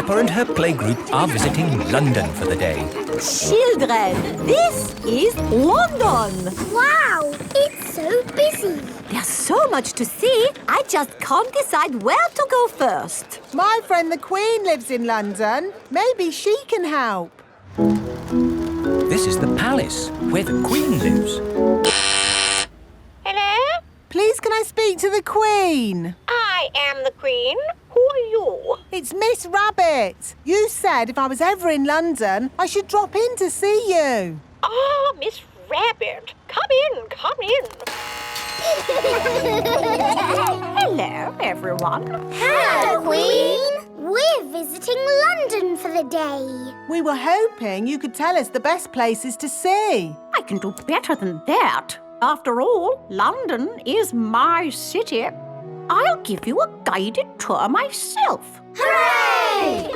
Peppa and her playgroup are visiting London for the day. Children, this is London. Wow, it's so busy. There's so much to see, I just can't decide where to go first. My friend the Queen lives in London. Maybe she can help. This is the palace, where the Queen lives. Hello? Please, can I speak to the Queen? I am the Queen. Who are you? It's Miss Rabbit. You said if I was ever in London, I should drop in to see you. Ah, Miss Rabbit. Come in, come in. Hello, everyone. Hello, Queen. We're visiting London for the day. We were hoping you could tell us the best places to see. I can do better than that. After all, London is my city. I'll give you a guided tour myself. Hooray!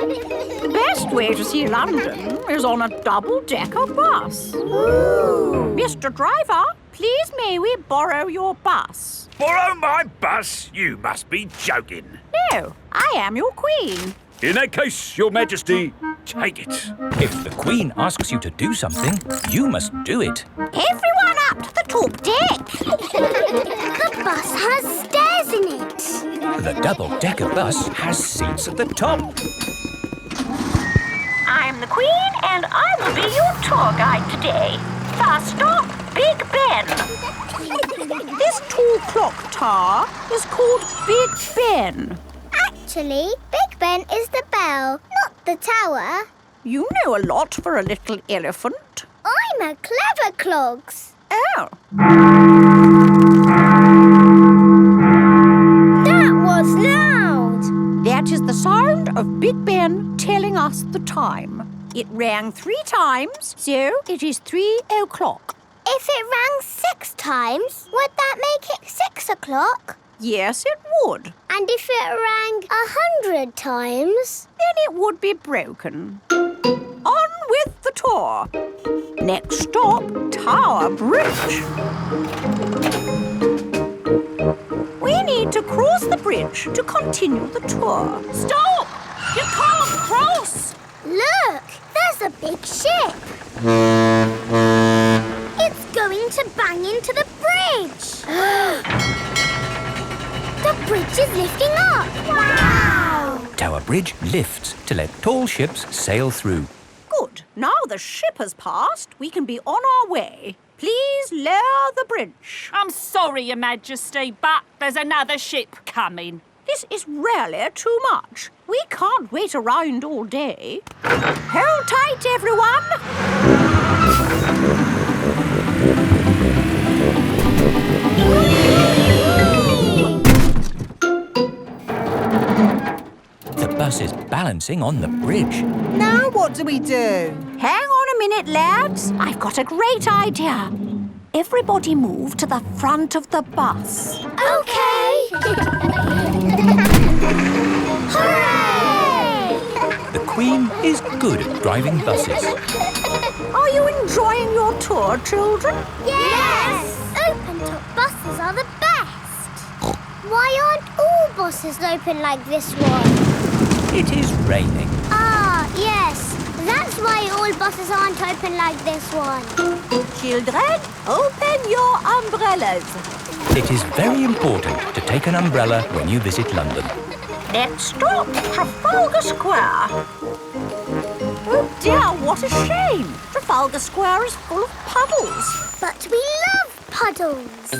The best way to see London is on a double-decker bus. Ooh. Mr. Driver, please may we borrow your bus? Borrow my bus? You must be joking. No, I am your queen. In that case, Your Majesty, take it. If the Queen asks you to do something, you must do it. Everyone up to the top deck. The bus has stairs in it. The double-decker bus has seats at the top. I'm the queen and I will be your tour guide today. First stop, Big Ben. This tall clock tower is called Big Ben. Actually, Big Ben is the bell, not the tower. You know a lot for a little elephant. I'm a clever clogs. Oh. That was loud. That is the sound of Big Ben telling us the time. It rang 3 times, so it is 3 o'clock. If it rang 6 times, would that make it 6 o'clock? Yes, it would. And if it rang 100 times? Then it would be broken. On with the tour. Next stop, Tower Bridge. We need to cross the bridge to continue the tour. Stop! You can't cross! Look, there's a big ship. It's going to bang into the bridge. The bridge is lifting up. Wow! Tower Bridge lifts to let tall ships sail through. Good. Now the ship has passed, we can be on our way. Please lower the bridge. I'm sorry, Your Majesty, but there's another ship coming. This is really too much. We can't wait around all day. Hold tight, everyone. The bus is balancing on the bridge. Now what do we do? Hang on a minute, lads. I've got a great idea. Everybody move to the front of the bus. Okay. Hooray! The Queen is good at driving buses. Are you enjoying your tour, children? Yes! Open-top buses are the best. Why aren't all buses open like this one? It is raining. Ah, yes. That's why all buses aren't open like this one. Children, open your umbrellas. It is very important to take an umbrella when you visit London. Next stop, Trafalgar Square. Oh dear, what a shame. Trafalgar Square is full of puddles. But we love puddles.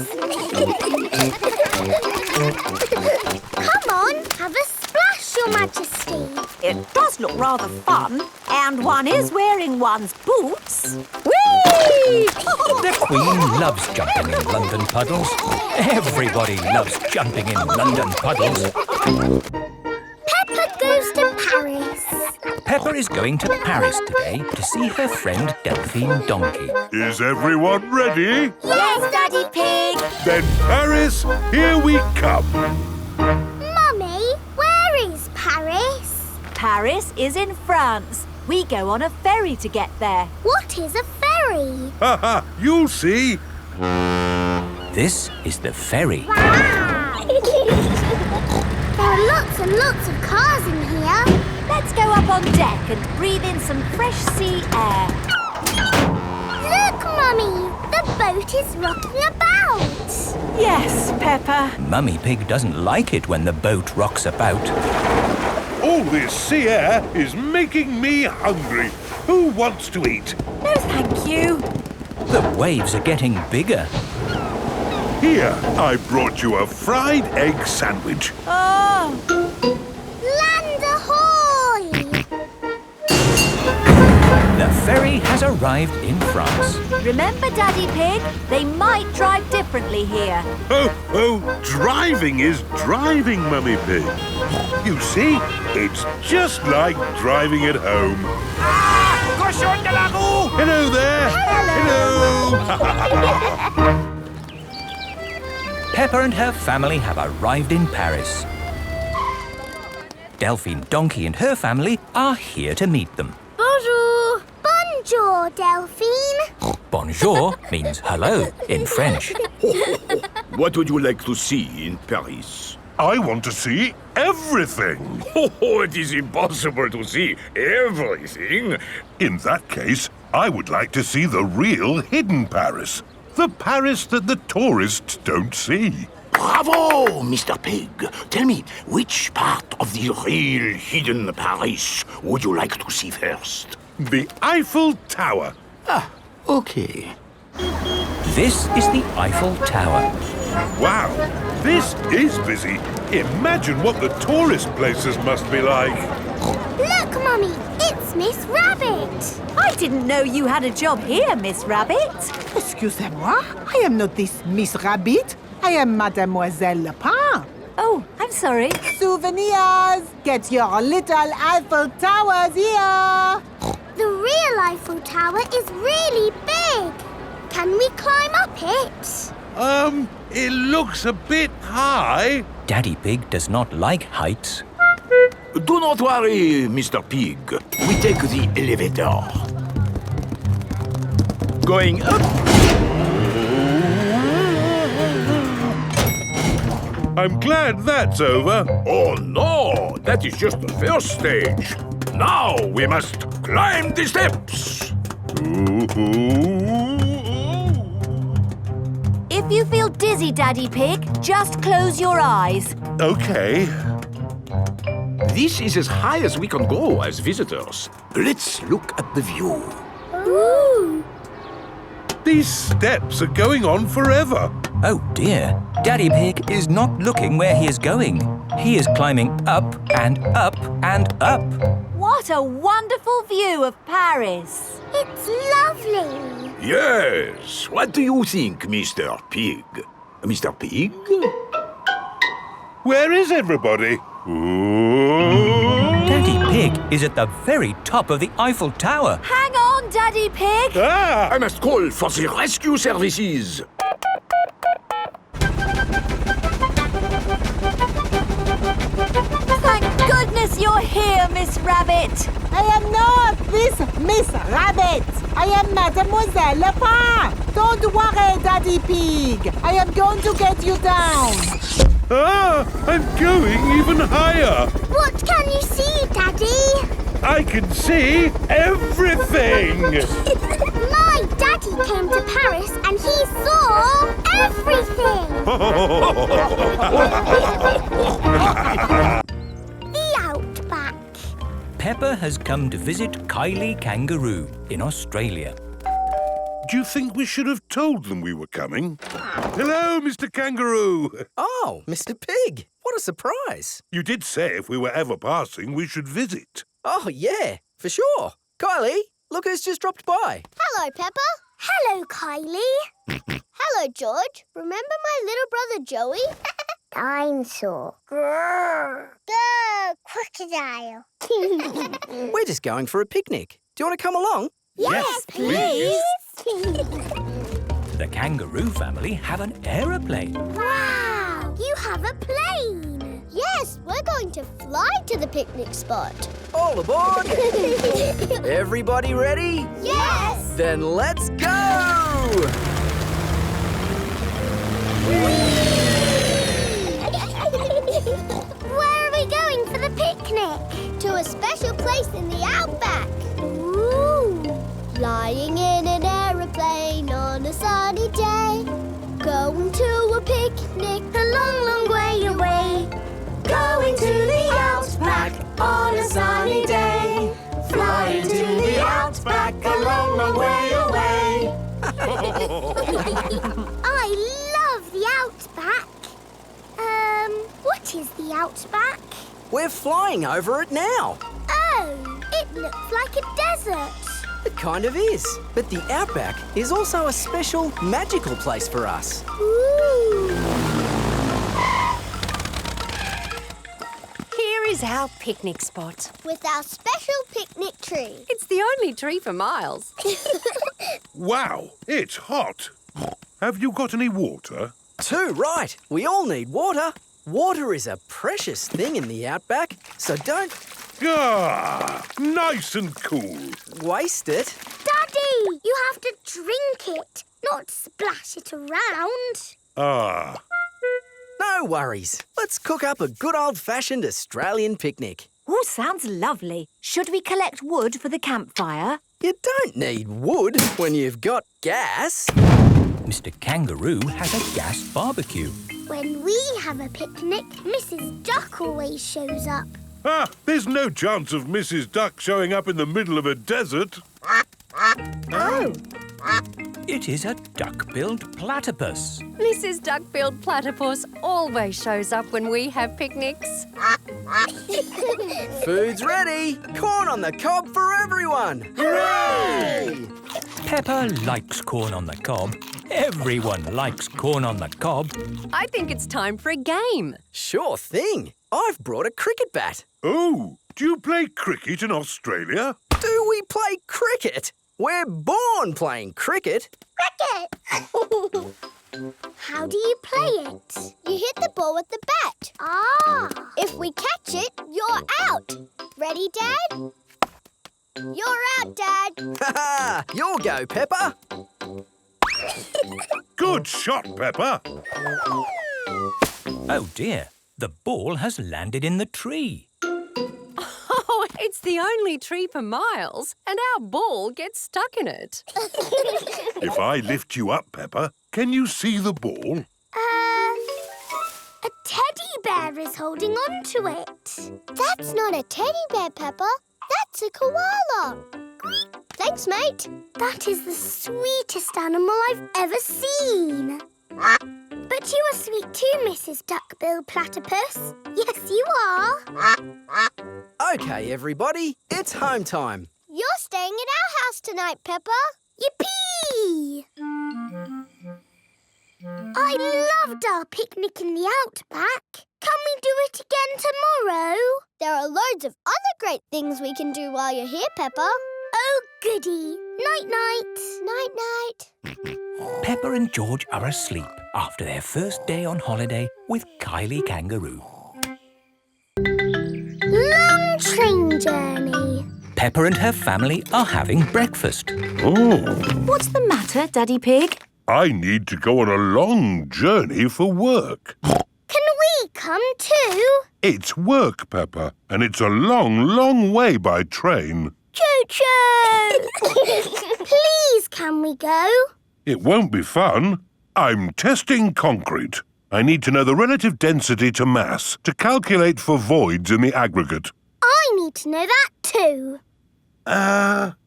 Come on, have a splash, Your Majesty. It does look rather fun. And one is wearing one's boots. Whee! The Queen loves jumping in London puddles. Everybody loves jumping in London puddles. Peppa goes to Paris. Peppa is going to Paris today to see her friend Delphine Donkey. Is everyone ready? Yes, Daddy Pig. Then Paris, here we come. Mummy, where is Paris? Paris is in France. We go on a ferry to get there. What is a ferry? Ha ha, you'll see. This is the ferry. Wow! There are lots and lots of cars in here. Let's go up on deck and breathe in some fresh sea air. Look, Mummy! The boat is rocking about. Yes, Peppa. Mummy Pig doesn't like it when the boat rocks about. All this sea air is making me hungry. Who wants to eat? No, thank you. The waves are getting bigger. Here, I brought you a fried egg sandwich. Oh, Land ahoy! The ferry has arrived in France. Remember, Daddy Pig? They might drive differently here. Oh, driving is driving, Mummy Pig. You see, it's just like driving at home. Hello there. Hello. Peppa and her family have arrived in Paris. Delphine Donkey and her family are here to meet them. Bonjour! Bonjour, Delphine. Bonjour means hello in French. What would you like to see in Paris? I want to see everything. Oh, it is impossible to see everything. In that case, I would like to see the real hidden Paris. The Paris that the tourists don't see. Bravo, Mr. Pig. Tell me, which part of the real hidden Paris would you like to see first? The Eiffel Tower. Ah, okay. This is the Eiffel Tower. Wow, this is busy. Imagine what the tourist places must be like. Look, Mummy, it's Miss Rabbit. I didn't know you had a job here, Miss Rabbit. Excusez-moi, I am not this Miss Rabbit. I am Mademoiselle Lapin. Oh, I'm sorry. Souvenirs! Get your little Eiffel Towers here! The real Eiffel Tower is really big. Can we climb up it? It looks a bit high. Daddy Pig does not like heights. Do not worry, Mr. Pig. We take the elevator. Going up. I'm glad that's over. Oh no, that is just the first stage. Now we must climb the steps. If you feel dizzy, Daddy Pig, just close your eyes. Okay. This is as high as we can go as visitors. Let's look at the view. Ooh! These steps are going on forever. Oh dear, Daddy Pig is not looking where he is going. He is climbing up and up and up. What a wonderful view of Paris. It's lovely. Yes. What do you think, Mr. Pig? Mr. Pig? Where is everybody? Daddy Pig is at the very top of the Eiffel Tower. Hang on, Daddy Pig. Ah! I must call for the rescue services. Thank goodness you're here, Miss Rabbit. I am not this Miss Rabbit. I am Mademoiselle Lapin. Don't worry, Daddy Pig. I am going to get you down. Ah! I'm going even higher. What can you see, Daddy? I can see everything. My daddy came to Paris and he saw everything. The Outback. Peppa has come to visit Kylie Kangaroo in Australia. Do you think we should have told them we were coming? Hello, Mr. Kangaroo. Oh, Mr. Pig. What a surprise. You did say if we were ever passing, we should visit. Oh, yeah, for sure. Kylie, look who's just dropped by. Hello, Peppa. Hello, Kylie. Hello, George. Remember my little brother Joey? Dinosaur. Grrr. Grrr, crocodile. We're just going for a picnic. Do you want to come along? Yes, please. The kangaroo family have an aeroplane. Wow, you have a plane. Yes, we're going to fly to the picnic spot. All aboard. Everybody ready? Yes. Then let's go! Where are we going for the picnic? To to a special place in the Outback. Ooh! Flying in an aeroplane on a sunny day. Going to a picnic a long, long way away. Going to the Outback on a sunny day. Flying to the Outback a long, long way away. I love the Outback. What is the Outback? We're flying over it now. Oh, it looks like a desert. It kind of is. But the Outback is also a special, magical place for us. Ooh. Here is our picnic spot. With our special picnic tree. It's the only tree for miles. Wow, it's hot. Have you got any water? Too right. We all need water. Water is a precious thing in the Outback, so don't Ah, nice and cool. waste it. Daddy, you have to drink it, not splash it around. Ah, No worries. Let's cook up a good old-fashioned Australian picnic. Oh, sounds lovely. Should we collect wood for the campfire? You don't need wood when you've got gas. Mr. Kangaroo has a gas barbecue. When we have a picnic, Mrs. Duck always shows up. there's no chance of Mrs. Duck showing up in the middle of a desert. Oh. It is a duck-billed platypus. Mrs. Duck-billed Platypus always shows up when we have picnics. Food's ready. Corn on the cob for everyone. Hooray! Peppa likes corn on the cob. Everyone likes corn on the cob. I think it's time for a game. Sure thing. I've brought a cricket bat. Oh, do you play cricket in Australia? Do we play cricket? We're born playing cricket. Cricket! How do you play it? You hit the ball with the bat. Ah! If we catch it, you're out. Ready, Dad? You're out, Dad. Ha! You'll go, Peppa. Good shot, Peppa. Oh dear, the ball has landed in the tree. Oh, it's the only tree for miles, and our ball gets stuck in it. If I lift you up, Peppa, can you see the ball? A teddy bear is holding on to it. That's not a teddy bear, Peppa. That's a koala. Thanks, mate. That is the sweetest animal I've ever seen. But you are sweet too, Mrs. Duck-billed Platypus. Yes, you are. OK, everybody, it's home time. You're staying at our house tonight, Peppa. Yippee! I loved our picnic in the Outback. Can we do it again tomorrow? There are loads of other great things we can do while you're here, Peppa. Oh, goody. Night-night. Night-night. Peppa and George are asleep after their first day on holiday with Kylie Kangaroo. Long train journey. Peppa and her family are having breakfast. Oh, What's the matter, Daddy Pig? I need to go on a long journey for work. Can we come too? It's work, Peppa, and it's a long, long way by train. Choo-choo! Please, can we go? It won't be fun. I'm testing concrete. I need to know the relative density to mass to calculate for voids in the aggregate. I need to know that too.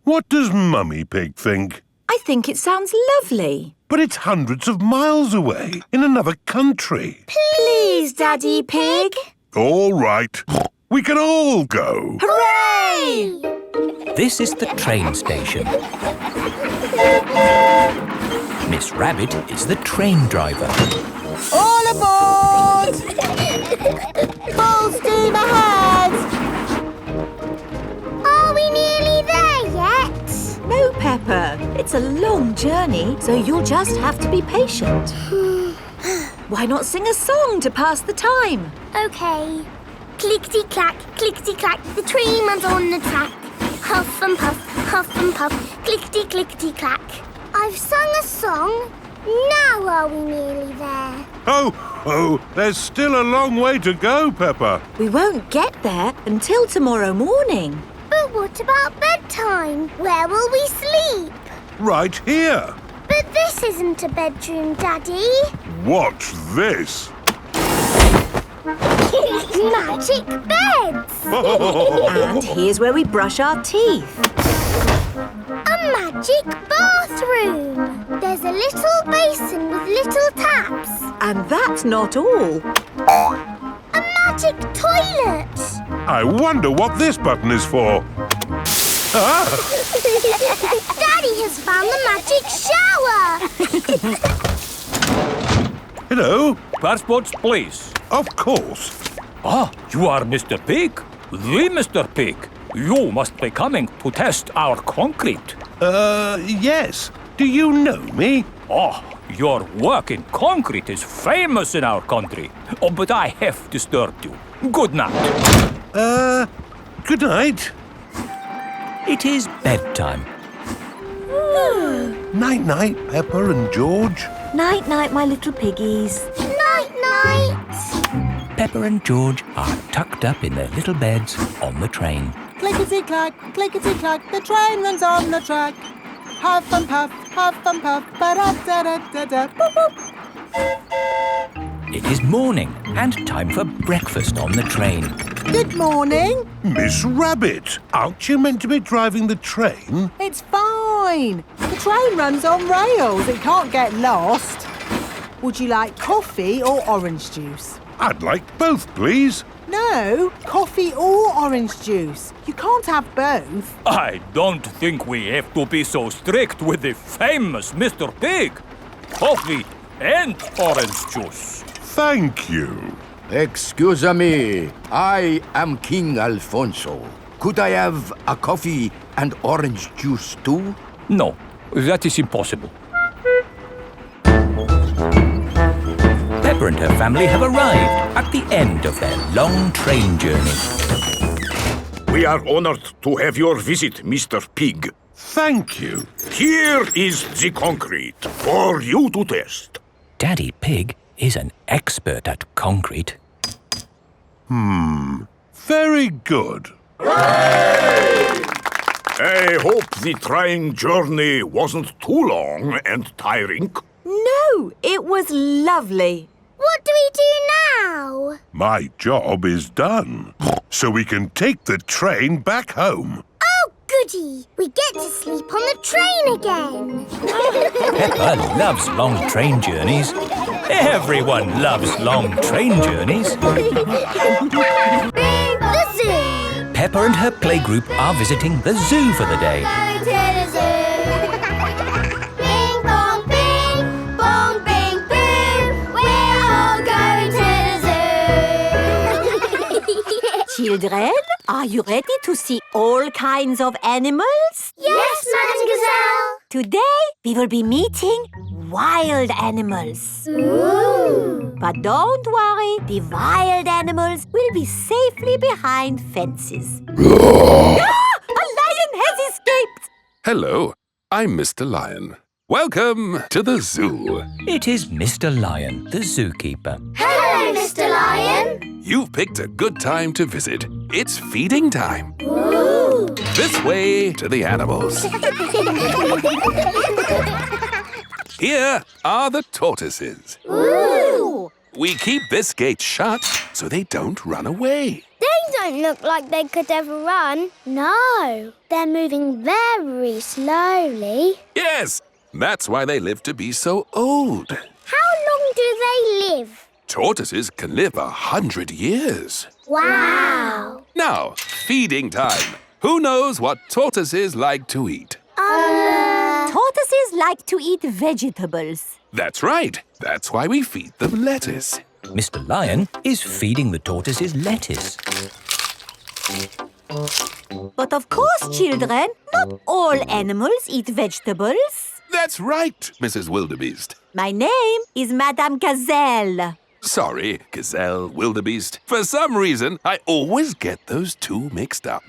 What does Mummy Pig think? I think it sounds lovely. But it's hundreds of miles away, in another country. Please, Daddy Pig. All right. We can all go. Hooray! This is the train station. Miss Rabbit is the train driver. All aboard! Full steam ahead! Are we nearly there yet? No, Peppa. It's a long journey, so you'll just have to be patient. Why not sing a song to pass the time? OK. Clickety-clack, clickety-clack, the train runs on the track. Huff and puff, clickety-clickety-clack. I've sung a song. Now are we nearly there? Ho, Oh, there's still a long way to go, Peppa. We won't get there until tomorrow morning. But what about bedtime? Where will we sleep? Right here. But this isn't a bedroom, Daddy. What's this? Magic beds! And here's where we brush our teeth. A magic bathroom! There's a little basin with little taps. And that's not all. A magic toilet! I wonder what this button is for. Ah! Daddy has found the magic shower! Hello. Passports, please. Of course. Ah, you are Mr. Pig? The Mr. Pig. You must be coming to test our concrete. Yes. Do you know me? Oh, your work in concrete is famous in our country. Oh, but I have disturbed you. Good night. Good night. It is bedtime. Night-night, Peppa and George. Night-night, my little piggies. Night-night! Peppa and George are tucked up in their little beds on the train. Clickety-clack, clickety-clack, the train runs on the track. Huff and puff, ba-da-da-da-da, boop, boop. It is morning and time for breakfast on the train. Good morning. Miss Rabbit, aren't you meant to be driving the train? It's fine. The train runs on rails. It can't get lost. Would you like coffee or orange juice? I'd like both, please. No, coffee or orange juice. You can't have both. I don't think we have to be so strict with the famous Mr. Pig. Coffee and orange juice. Thank you. Excuse me, I am King Alfonso. Could I have a coffee and orange juice too? No, that is impossible. Peppa and her family have arrived at the end of their long train journey. We are honored to have your visit, Mr. Pig. Thank you. Here is the concrete for you to test. Daddy Pig is an expert at concrete. Very good. I hope the train journey wasn't too long and tiring. No, it was lovely. What do we do now? My job is done. So we can take the train back home. Oh, goody! We get to sleep on the train again. Peppa loves long train journeys. Everyone loves long train journeys. The zoo! Peppa and her playgroup are visiting the zoo for the day. Going to the zoo. Bing bong bing, bong bing boom. We're all going to the zoo. Children, are you ready to see all kinds of animals? Yes, Madam Gazelle. Today, we will be meeting wild animals. Ooh. But don't worry, the wild animals will be safely behind fences. A lion has escaped! Hello, I'm Mr. Lion. Welcome to the zoo. It is Mr. Lion, the zookeeper. Hello, Mr. Lion. You've picked a good time to visit. It's feeding time. Ooh. This way to the animals. Here are the tortoises. Ooh. We keep this gate shut so they don't run away. They don't look like they could ever run. No, they're moving very slowly. Yes, that's why they live to be so old. How long do they live? Tortoises can live 100 years. Wow. Now, feeding time. Who knows what tortoises like to eat? Tortoises like to eat vegetables. That's right. That's why we feed them lettuce. Mr. Lion is feeding the tortoises lettuce. But of course, children, not all animals eat vegetables. That's right, Mrs. Wildebeest. My name is Madame Gazelle. Sorry, Gazelle, Wildebeest. For some reason, I always get those two mixed up.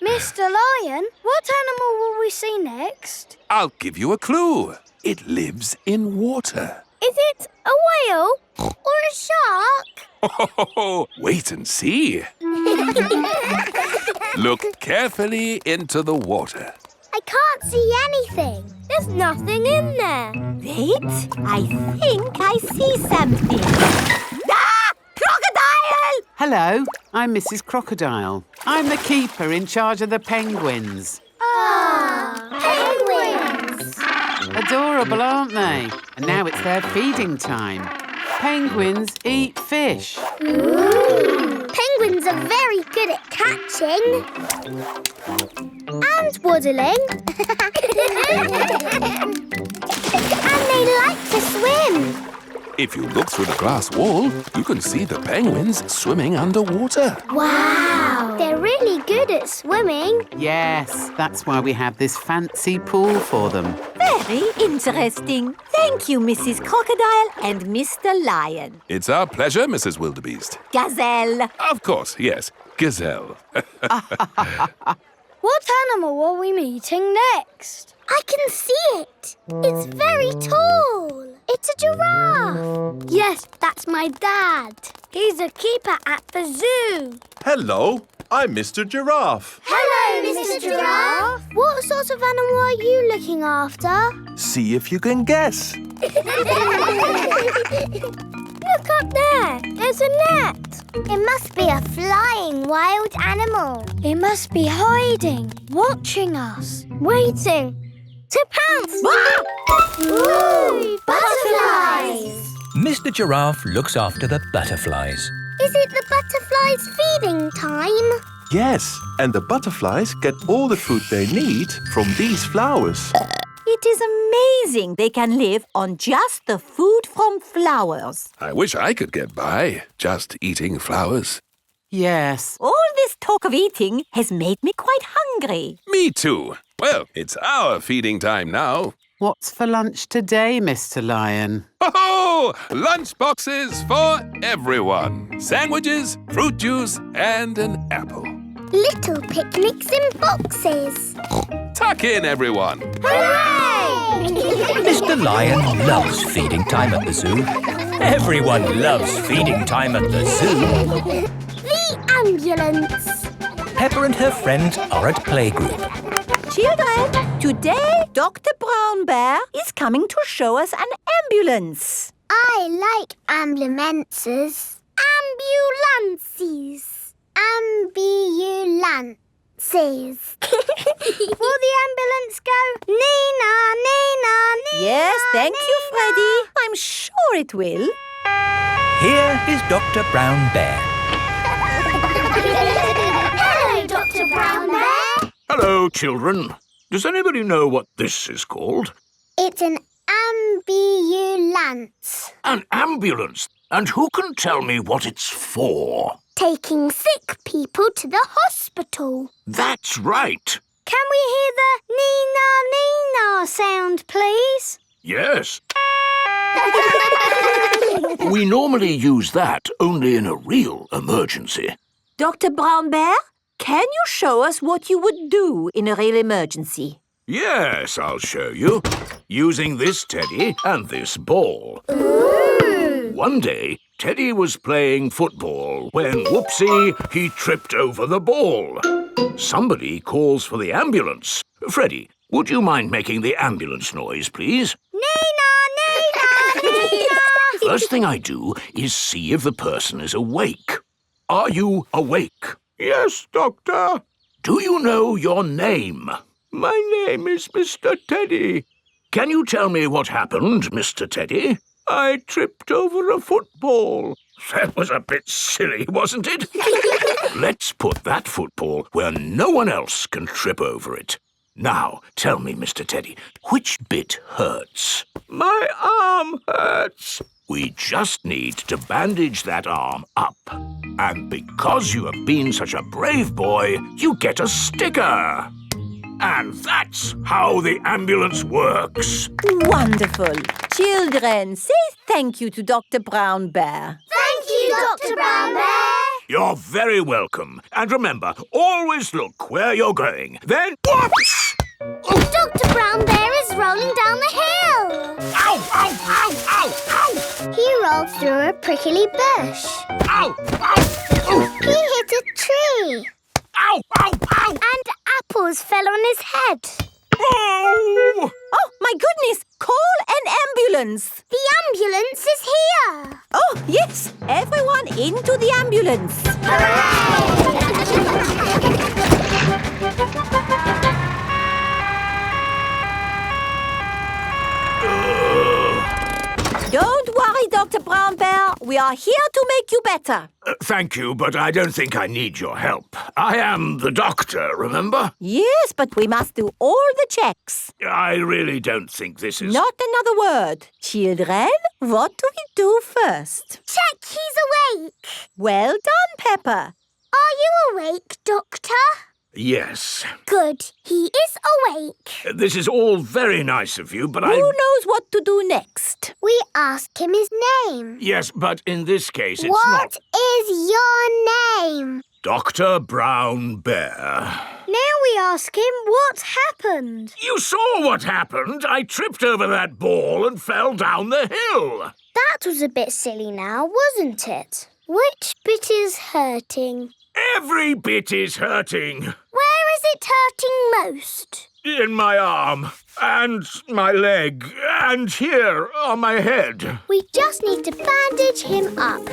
Mr. Lion, what animal will we see next? I'll give you a clue. It lives in water. Is it a whale or a shark? Oh, wait and see. Look carefully into the water. I can't see anything. There's nothing in there. Wait, I think I see something. Ah! Crocodile! Hello, I'm Mrs. Crocodile. I'm the keeper in charge of the penguins. Penguins! Adorable, aren't they? And now it's their feeding time. Penguins eat fish. Ooh. Penguins are very good at catching. And waddling. And they like to swim. If you look through the glass wall, you can see the penguins swimming underwater. Wow! They're really good at swimming. Yes, that's why we have this fancy pool for them. Very interesting. Thank you, Mrs. Crocodile and Mr. Lion. It's our pleasure, Mrs. Wildebeest. Gazelle. Of course, yes. Gazelle. What animal are we meeting next? I can see it. It's very tall. It's a giraffe. Yes, that's my dad. He's a keeper at the zoo. Hello, I'm Mr. Giraffe. Hello, Mr. Giraffe. What sort of animal are you looking after? See if you can guess. Look up there. There's a net. It must be a flying wild animal. It must be hiding, watching us, waiting to pounce. Ooh, butterflies! Mr. Giraffe looks after the butterflies. Is it the butterflies' feeding time? Yes, and the butterflies get all the food they need from these flowers. It is amazing they can live on just the food from flowers. I wish I could get by just eating flowers. Yes. All this talk of eating has made me quite hungry. Me too. Well, it's our feeding time now. What's for lunch today, Mr. Lion? Oh, lunch boxes for everyone. Sandwiches, fruit juice, and an apple. Little picnics in boxes. Tuck in, everyone. Hooray! Mr. Lion loves feeding time at the zoo. Everyone loves feeding time at the zoo. The ambulance. Peppa and her friends are at playgroup. Children, today Dr. Brown Bear is coming to show us an ambulance. I like ambulances. Ambulances. Ambulances. Will the ambulance go? Nina, Nina, Nina. Yes, thank you, Freddy. I'm sure it will. Here is Dr. Brown Bear. Hello, Dr. Brown Bear. Hello, children. Does anybody know what this is called? It's an ambulance. An ambulance. And who can tell me what it's for? Taking sick people to the hospital. That's right. Can we hear the Nina Nina sound, please? Yes. We normally use that only in a real emergency. Dr. Brown Bear, can you show us what you would do in a real emergency? Yes, I'll show you. Using this teddy and this ball. Ooh. One day, Teddy was playing football when, whoopsie, he tripped over the ball. Somebody calls for the ambulance. Freddie, would you mind making the ambulance noise, please? Nina, Nina, Nina. First thing I do is see if the person is awake. Are you awake? Yes, Doctor. Do you know your name? My name is Mr. Teddy. Can you tell me what happened, Mr. Teddy? I tripped over a football. That was a bit silly, wasn't it? Let's put that football where no one else can trip over it. Now, tell me, Mr. Teddy, which bit hurts? My arm hurts. We just need to bandage that arm up. And because you have been such a brave boy, you get a sticker. And that's how the ambulance works. Wonderful. Children, say thank you to Dr. Brown Bear. Thank you, Dr. Brown Bear. You're very welcome. And remember, always look where you're going. Then, whoops! Dr. Brown Bear is rolling down the hill. Ow, ow, ow, ow, rolled through a prickly bush. Ow! Ow! He hit a tree. Ow! Ow! Ow! And apples fell on his head. Oh! Oh, my goodness! Call an ambulance! The ambulance is here. Oh, yes! Everyone into the ambulance! Don't worry, Dr. Brown Bear. We are here to make you better. Thank you, but I don't think I need your help. I am the doctor, remember? Yes, but we must do all the checks. I really don't think this is... Not another word. Children, what do we do first? Check he's awake. Well done, Peppa. Are you awake, Doctor? Yes. Good. He is awake. This is all very nice of you, but Who knows what to do next? We ask him his name. Yes, but in this case it's What is your name? Dr. Brown Bear. Now we ask him what happened. You saw what happened. I tripped over that ball and fell down the hill. That was a bit silly now, wasn't it? Which bit is hurting? Every bit is hurting. Where is it hurting most? In my arm, and my leg, and here on my head. We just need to bandage him up.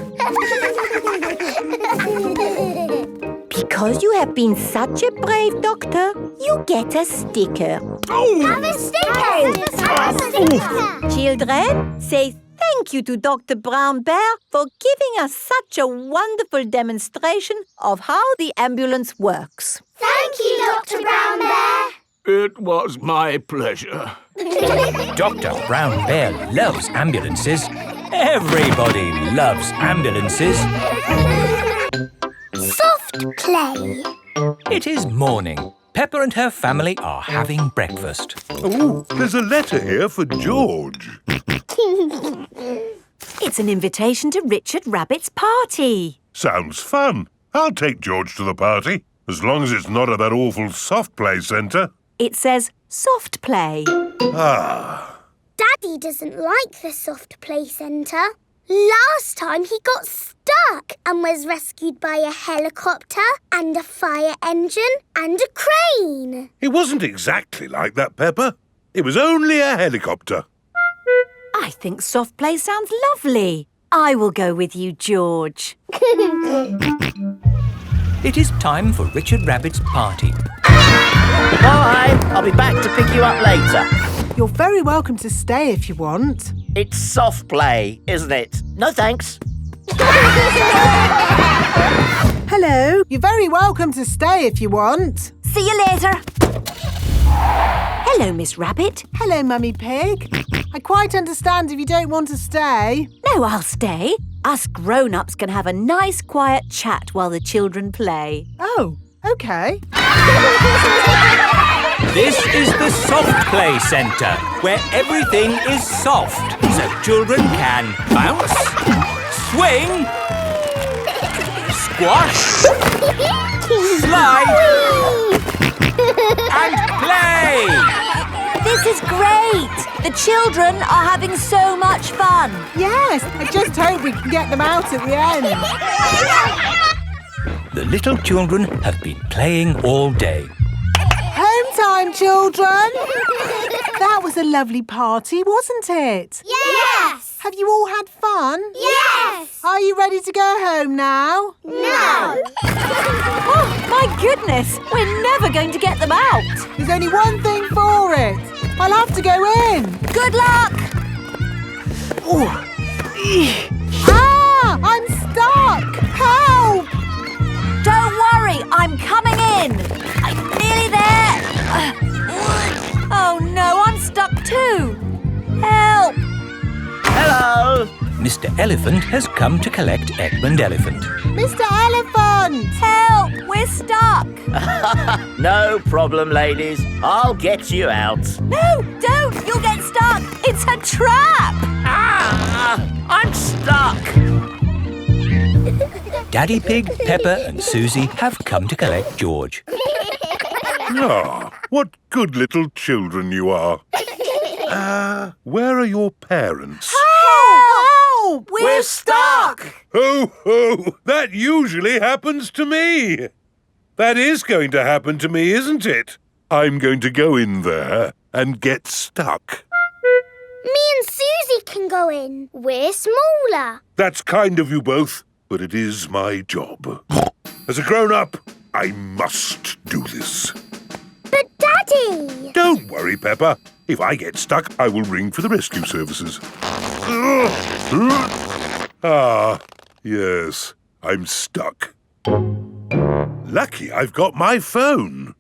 Because you have been such a brave doctor, you get a sticker. Oh! Have a sticker! Have a sticker! Children, say thank you to Dr. Brown Bear for giving us such a wonderful demonstration of how the ambulance works. Thank you, Dr. Brown Bear. It was my pleasure. Dr. Brown Bear loves ambulances. Everybody loves ambulances. Soft play. It is morning. Peppa and her family are having breakfast. Oh, there's a letter here for George. It's an invitation to Richard Rabbit's party. Sounds fun. I'll take George to the party, as long as it's not at that awful soft play centre. It says soft play. Ah. Daddy doesn't like the soft play centre. Last time he got stuck and was rescued by a helicopter and a fire engine and a crane. It wasn't exactly like that, Peppa. It was only a helicopter. I think soft play sounds lovely. I will go with you, George. It is time for Richard Rabbit's party. Bye! I'll be back to pick you up later. You're very welcome to stay if you want. It's soft play, isn't it? No thanks. Hello. You're very welcome to stay if you want. See you later. Hello, Miss Rabbit. Hello, Mummy Pig. I quite understand if you don't want to stay. No, I'll stay. Us grown-ups can have a nice quiet chat while the children play. Oh, OK. This is the soft play centre, where everything is soft, so children can bounce, swing, squash, slide, and play. This is great. The children are having so much fun. Yes, I just hope we can get them out at the end. The little children have been playing all day. Home time, children! That was a lovely party, wasn't it? Yes! Have you all had fun? Yes! Are you ready to go home now? No! Oh, my goodness. We're never going to get them out. There's only one thing for it. I'll have to go in. Good luck! Ah! I'm stuck! Help! Don't worry, I'm coming in. I'm nearly there. Oh no, I'm stuck too. Help! Hello! Mr. Elephant has come to collect Edmund Elephant. Mr. Elephant! Help! We're stuck. No problem, ladies. I'll get you out. No, don't! You'll get stuck. It's a trap. Ah! I'm stuck. Daddy Pig, Peppa and Susie have come to collect George. Ah, what good little children you are. Where are your parents? Help! Help! We're stuck! Ho, ho! That usually happens to me. That is going to happen to me, isn't it? I'm going to go in there and get stuck. Me and Susie can go in. We're smaller. That's kind of you both, but it is my job. As a grown-up, I must do this. But Daddy! Don't worry, Peppa. If I get stuck, I will ring for the rescue services. Ah, yes, I'm stuck. Lucky I've got my phone.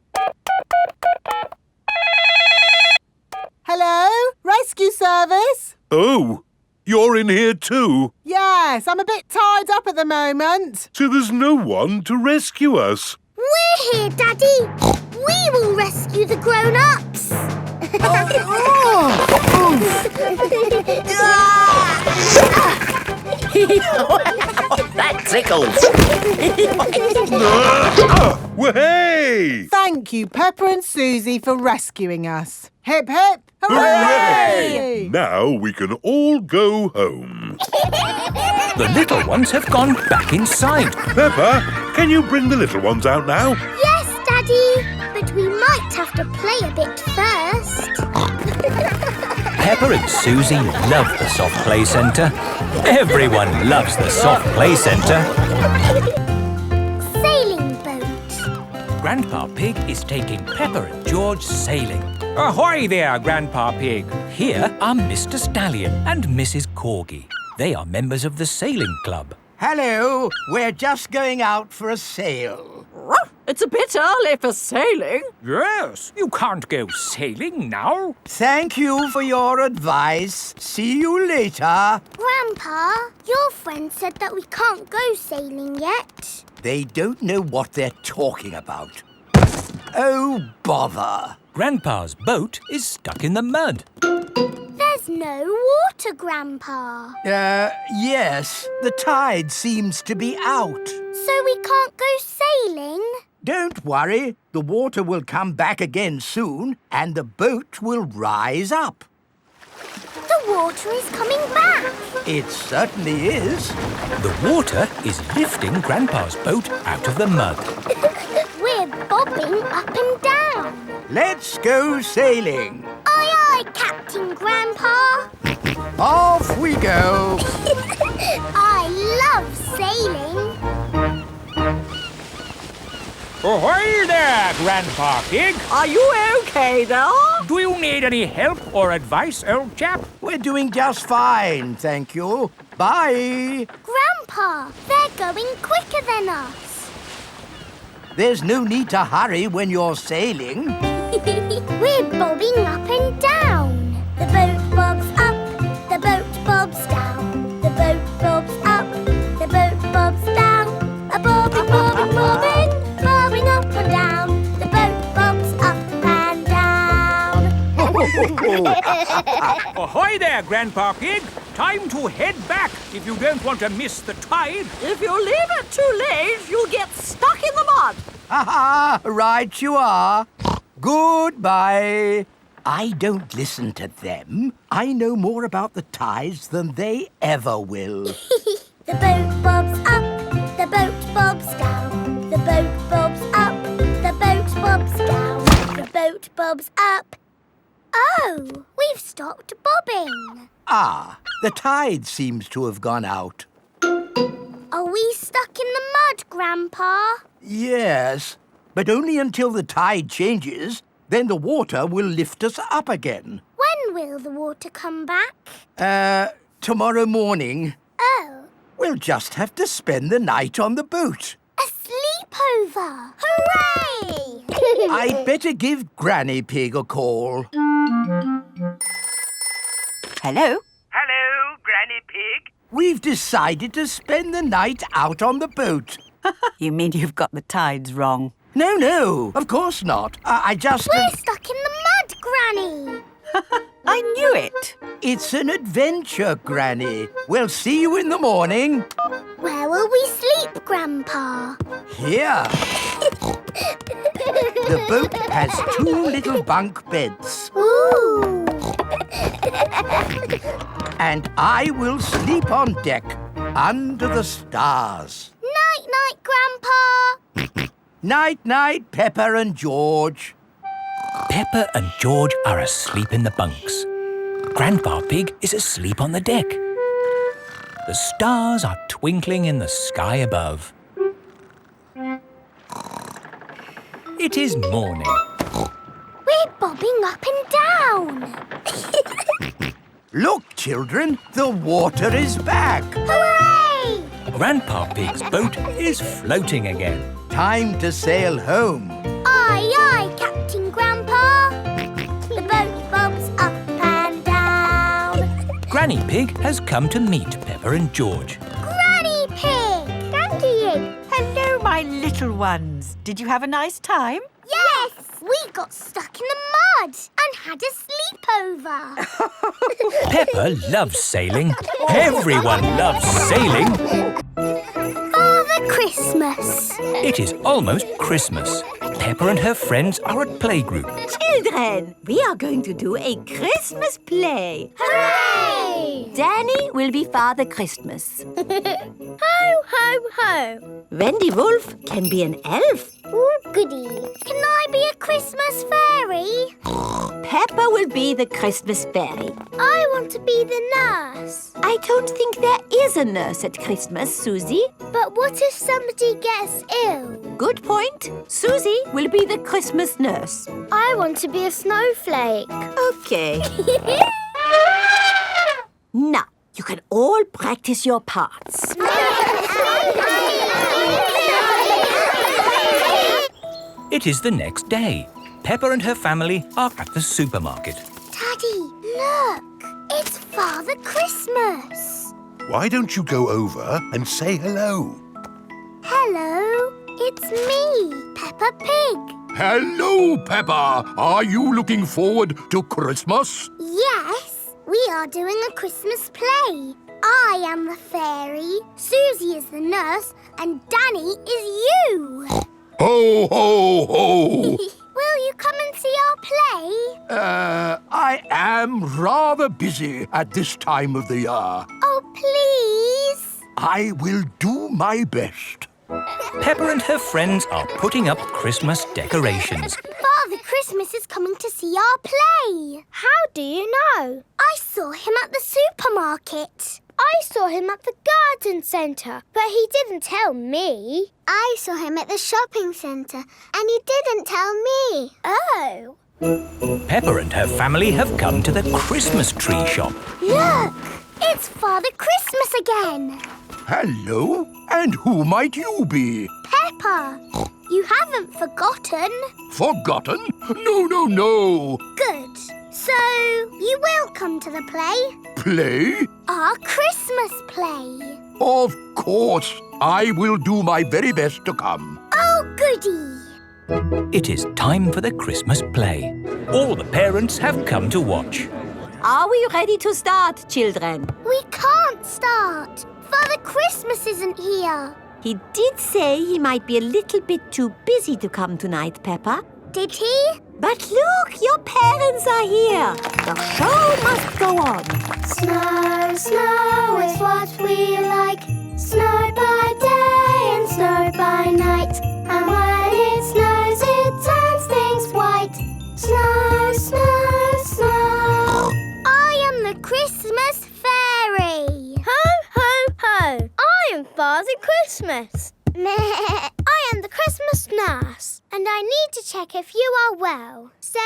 Hello? Rescue service? Oh, you're in here too? Yes, I'm a bit tied up at the moment. So there's no one to rescue us. We're here, Daddy. We will rescue the grown-ups. That tickles. Hey! Thank you, Peppa and Susie, for rescuing us. Hip, hip, Hooray! Now we can all go home. The little ones have gone back inside. Peppa, can you bring the little ones out now? Yes, Daddy. But we might have to play a bit first. Peppa and Susie love the soft play centre. Everyone loves the soft play centre. Sailing boat. Grandpa Pig is taking Peppa and George sailing. Ahoy there, Grandpa Pig. Here are Mr. Stallion and Mrs. Corgi. They are members of the sailing club. Hello, we're just going out for a sail. It's a bit early for sailing. Yes, you can't go sailing now. Thank you for your advice. See you later. Grandpa, your friend said that we can't go sailing yet. They don't know what they're talking about. Oh, bother. Grandpa's boat is stuck in the mud. There's no water, Grandpa. Yes. The tide seems to be out. So we can't go sailing? Don't worry. The water will come back again soon and the boat will rise up. The water is coming back. It certainly is. The water is lifting Grandpa's boat out of the mud. We're bobbing up and down. Let's go sailing. Aye, aye, Captain Grandpa. Off we go. I love sailing. Ahoy there, Grandpa Pig. Are you okay there? Do you need any help or advice, old chap? We're doing just fine, thank you. Bye. Grandpa, they're going quicker than us. There's no need to hurry when you're sailing. We're bobbing up and down. The boat bobs up, the boat bobs down. The boat bobs up, the boat bobs down. A bobbing, bobbing, bobbing, bobbing up and down. The boat bobs up and down. Ahoy there, Grandpa Pig. Time to head back if you don't want to miss the tide. If you leave it too late, you'll get stuck in the mud. Ha-ha, right you are. Goodbye. I don't listen to them. I know more about the tides than they ever will. The boat bobs up, the boat bobs down. The boat bobs up, the boat bobs down. The boat bobs up. Oh, we've stopped bobbing. Ah, the tide seems to have gone out. Are we stuck in the mud, Grandpa? Yes, but only until the tide changes. Then the water will lift us up again. When will the water come back? Tomorrow morning. Oh. We'll just have to spend the night on the boat. A sleepover! Hooray! I'd better give Granny Pig a call. Hello? Hello, Granny Pig. We've decided to spend the night out on the boat. You mean you've got the tides wrong? No, of course not. I just... We're stuck in the mud, Granny. I knew it. It's an adventure, Granny. We'll see you in the morning. Where will we sleep, Grandpa? Here. The boat has 2 little bunk beds. Ooh. and I will sleep on deck under the stars. Night-night, Grandpa. Night-night, Peppa and George. Peppa and George are asleep in the bunks. Grandpa Pig is asleep on the deck. The stars are twinkling in the sky above. It is morning. We're bobbing up and down. Look, children, the water is back. Hooray! Grandpa Pig's boat is floating again. Time to sail home. Aye, aye, Captain Grandpa. The boat bobs up and down. Granny Pig has come to meet Peppa and George. Granny Pig! Thank you. Hello, my little ones. Did you have a nice time? Yes! We got stuck in the mud and had a sleepover. Peppa loves sailing. Everyone loves sailing. Father Christmas. It is almost Christmas. Peppa and her friends are at playgroup. Children, we are going to do a Christmas play. Hooray! Danny will be Father Christmas. Ho, ho, ho. Wendy Wolf can be an elf. Oh, goody. Can I be a Christmas fairy? Peppa will be the Christmas fairy. I want to be the nurse. I don't think there is a nurse at Christmas, Susie. But what if somebody gets ill? Good point. Susie will be the Christmas nurse. I want to be a snowflake. Okay. Now, you can all practice your parts. It is the next day. Peppa and her family are at the supermarket. Daddy, look. It's Father Christmas. Why don't you go over and say hello? Hello, it's me, Peppa Pig. Hello, Peppa. Are you looking forward to Christmas? Yes, we are doing a Christmas play. I am the fairy, Susie is the nurse, and Danny is you. Ho, ho, ho! Will you come and see our play? I am rather busy at this time of the year. Oh, please. I will do my best. Peppa and her friends are putting up Christmas decorations. Father Christmas is coming to see our play. How do you know? I saw him at the supermarket. I saw him at the garden centre, but he didn't tell me. I saw him at the shopping centre, and he didn't tell me. Oh. Peppa and her family have come to the Christmas tree shop. Look! It's Father Christmas again. Hello, and who might you be? Peppa. You haven't forgotten. Forgotten? No, no, no. Good. So, you will come to the play? Play? Our Christmas play. Of course. I will do my very best to come. Oh, goody. It is time for the Christmas play. All the parents have come to watch. Are we ready to start, children? We can't start. Father Christmas isn't here. He did say he might be a little bit too busy to come tonight, Peppa. Did he? But look, your parents are here. The show must go on. Snow, snow is what we like. Snow by day and snow by night. And when it snows, it turns things white. Snow, snow, snow. I am the Christmas fairy. Ho, ho, ho. I am Father Christmas. I am the Christmas nurse, and I need to check if you are well. Say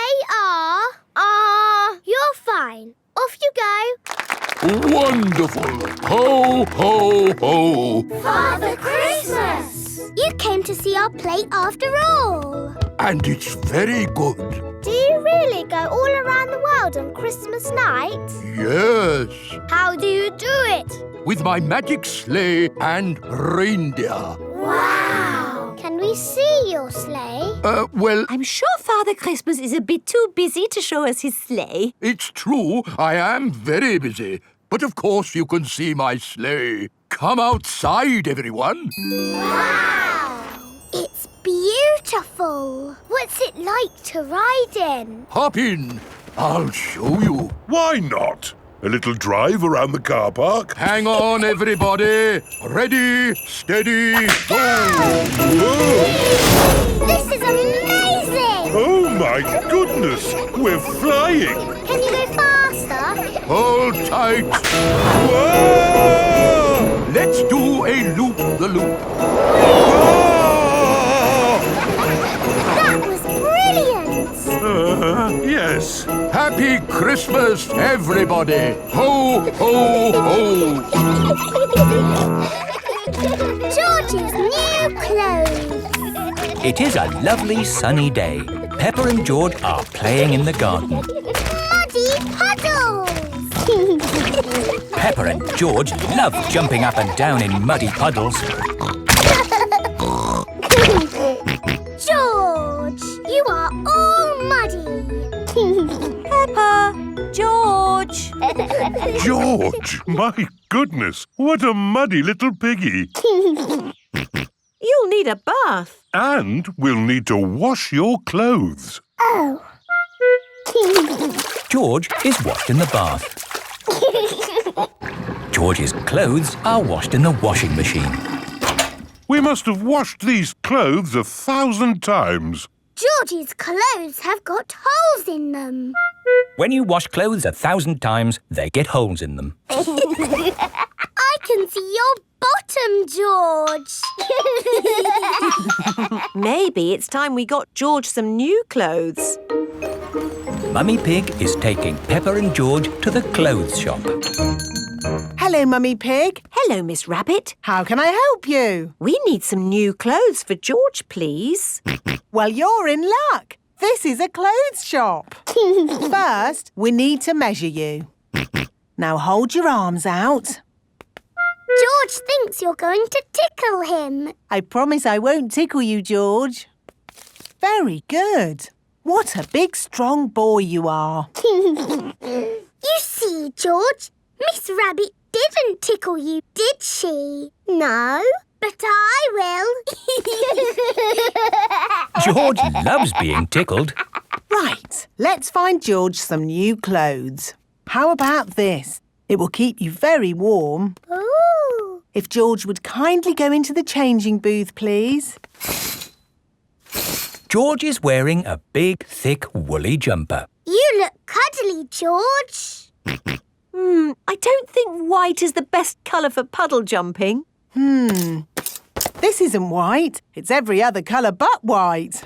you're fine. Off you go. Wonderful. Ho, ho, ho. Father Christmas! You came to see our play after all. And it's very good. Do you really go all around the world on Christmas night? Yes. How do you do it? With my magic sleigh and reindeer. Wow! Can we see your sleigh? Well... I'm sure Father Christmas is a bit too busy to show us his sleigh. It's true, I am very busy. But of course you can see my sleigh. Come outside, everyone. Wow! It's beautiful. What's it like to ride in? Hop in. I'll show you. Why not? A little drive around the car park? Hang on, everybody. Ready, steady, go! This is amazing! Oh, my goodness! We're flying! Can you go faster? Hold tight. Whoa! Let's do a loop-the-loop. That was brilliant! Yes. Happy Christmas, everybody. Ho, ho, ho. George's new clothes. It is a lovely sunny day. Peppa and George are playing in the garden. Muddy puddles. Peppa and George love jumping up and down in muddy puddles. George, you are all muddy. Peppa, George. George, my goodness, what a muddy little piggy. You'll need a bath. And we'll need to wash your clothes. Oh. George is washed in the bath. George's clothes are washed in the washing machine. We must have washed these clothes 1,000 times. George's clothes have got holes in them. When you wash clothes 1,000 times, they get holes in them. I can see your bottom, George. Maybe it's time we got George some new clothes. Mummy Pig is taking Peppa and George to the clothes shop. Hello, Mummy Pig. Hello, Miss Rabbit. How can I help you? We need some new clothes for George, please. Well, you're in luck. This is a clothes shop. First, we need to measure you. Now hold your arms out. George thinks you're going to tickle him. I promise I won't tickle you, George. Very good. What a big, strong boy you are. You see, George, Miss Rabbit didn't tickle you, did she? No, but I will. George loves being tickled. Right, let's find George some new clothes. How about this? It will keep you very warm. Ooh. If George would kindly go into the changing booth, please. George is wearing a big, thick, woolly jumper. You look cuddly, George. I don't think white is the best colour for puddle jumping. This isn't white. It's every other colour but white.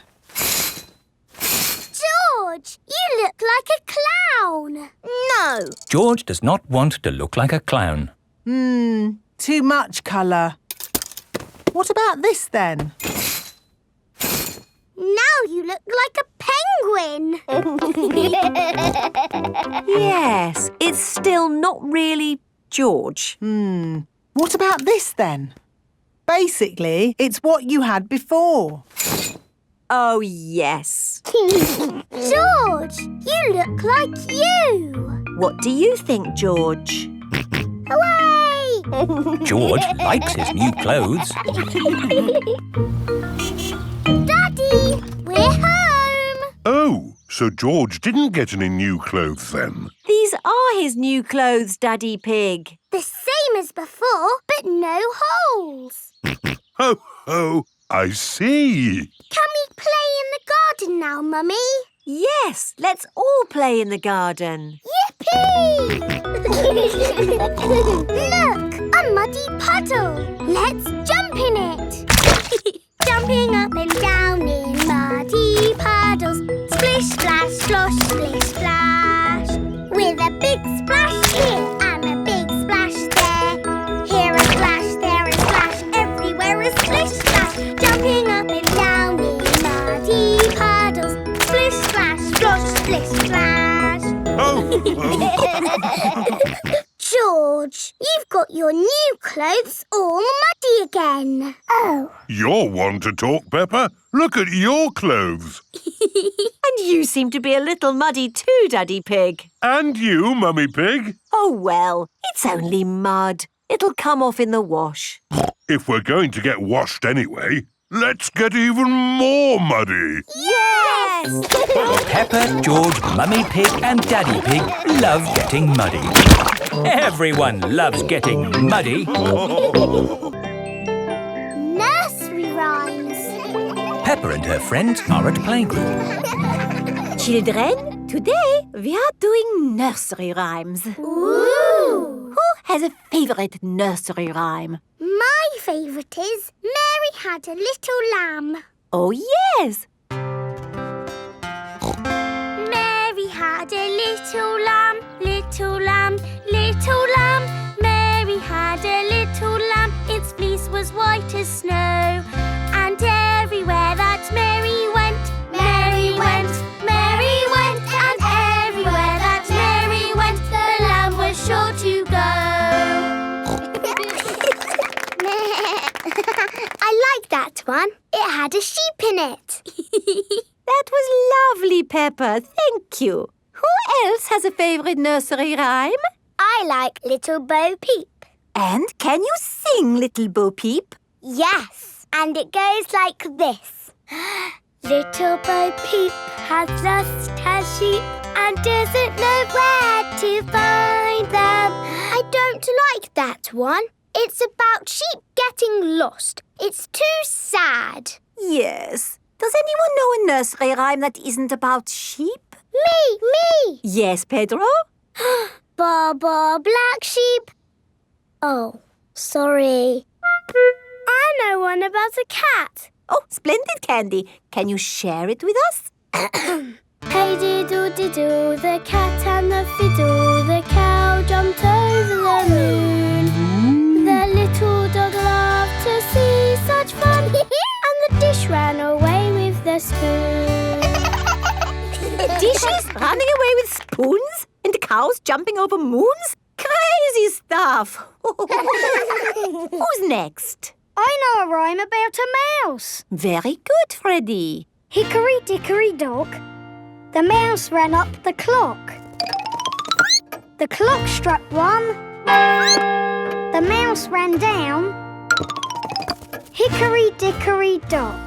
George, you look like a clown. No. George does not want to look like a clown. Too much colour. What about this then? Now you look like a penguin. Yes, it's still not really George. What about this then? Basically, it's what you had before. Oh, yes. George, you look like you. What do you think, George? Hooray! George likes his new clothes. Daddy, we're home. Oh, so George didn't get any new clothes then? These are his new clothes, Daddy Pig. The same as before, but no holes. Ho, ho, I see. Can we play in the garden now, Mummy? Yes, let's all play in the garden. Yippee! Look, a muddy puddle. Let's jump in it. Jumping up and down in muddy puddles. Splish, splash, slosh, splish, splash. With a big splash here and a big splash there. Here a splash, there a splash, everywhere a splish, splash. Jumping up and down in muddy puddles. Splish, splash, slosh, splish, splash. Oh. George, you've got your new clothes all muddy again. Oh. You're one to talk, Peppa. Look at your clothes. And you seem to be a little muddy too, Daddy Pig. And you, Mummy Pig. Oh, well, it's only mud. It'll come off in the wash. If we're going to get washed anyway, let's get even more muddy. Yes! Peppa, George, Mummy Pig and Daddy Pig love getting muddy. Everyone loves getting muddy. Nursery Rhymes. Peppa and her friends are at playgroup. Children, today we are doing nursery rhymes. Ooh! Who has a favourite nursery rhyme? My favourite is Mary Had a Little Lamb. Oh, yes! Mary had a little lamb, little lamb, little lamb. Mary had a little lamb, its fleece was white as snow. And everywhere that Mary went, Mary went, Mary went. And everywhere that Mary went, the lamb was sure to go. I like that one. It had a sheep in it. That was lovely, Peppa. Thank you. Who else has a favourite nursery rhyme? I like Little Bo Peep. And can you sing, Little Bo Peep? Yes, and it goes like this. Little Bo Peep has lost her sheep and doesn't know where to find them. I don't like that one. It's about sheep getting lost. It's too sad. Yes. Does anyone know a nursery rhyme that isn't about sheep? Me! Yes, Pedro? Baba Black Sheep. Oh, sorry. I know one about a cat. Oh, splendid, Candy. Can you share it with us? Hey diddle diddle, the cat and the fiddle, the cow jumped over the moon. The little dog loved to see such fun, and the dish ran away with the spoon. Dishes running away with spoons? And cows jumping over moons? Crazy stuff! Who's next? I know a rhyme about a mouse. Very good, Freddy. Hickory dickory dock, the mouse ran up the clock. The clock struck 1, the mouse ran down. Hickory dickory dock.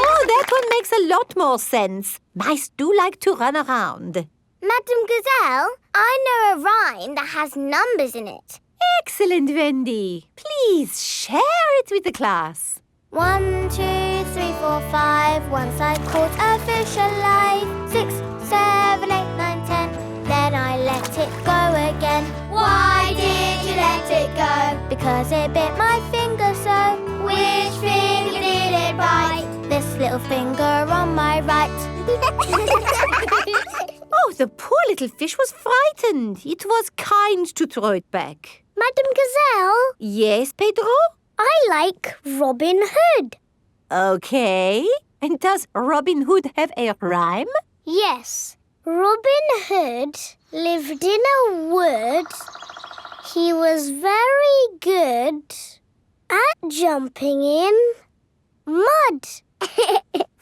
Oh, that one makes a lot more sense. Mice do like to run around. Madam Gazelle, I know a rhyme that has numbers in it. Excellent, Wendy. Please share it with the class. 1, 2, 3, 4, 5. Once I caught a fish alive. 6, 7, 8, 9, 10. Then I let it go again. Why did you let it go? Because it bit my finger so. Which finger did it bite? This little finger on my right. Oh, the poor little fish was frightened. It was kind to throw it back. Madam Gazelle? Yes, Pedro? I like Robin Hood. Okay. And does Robin Hood have a rhyme? Yes. Robin Hood lived in a wood. He was very good at jumping in mud.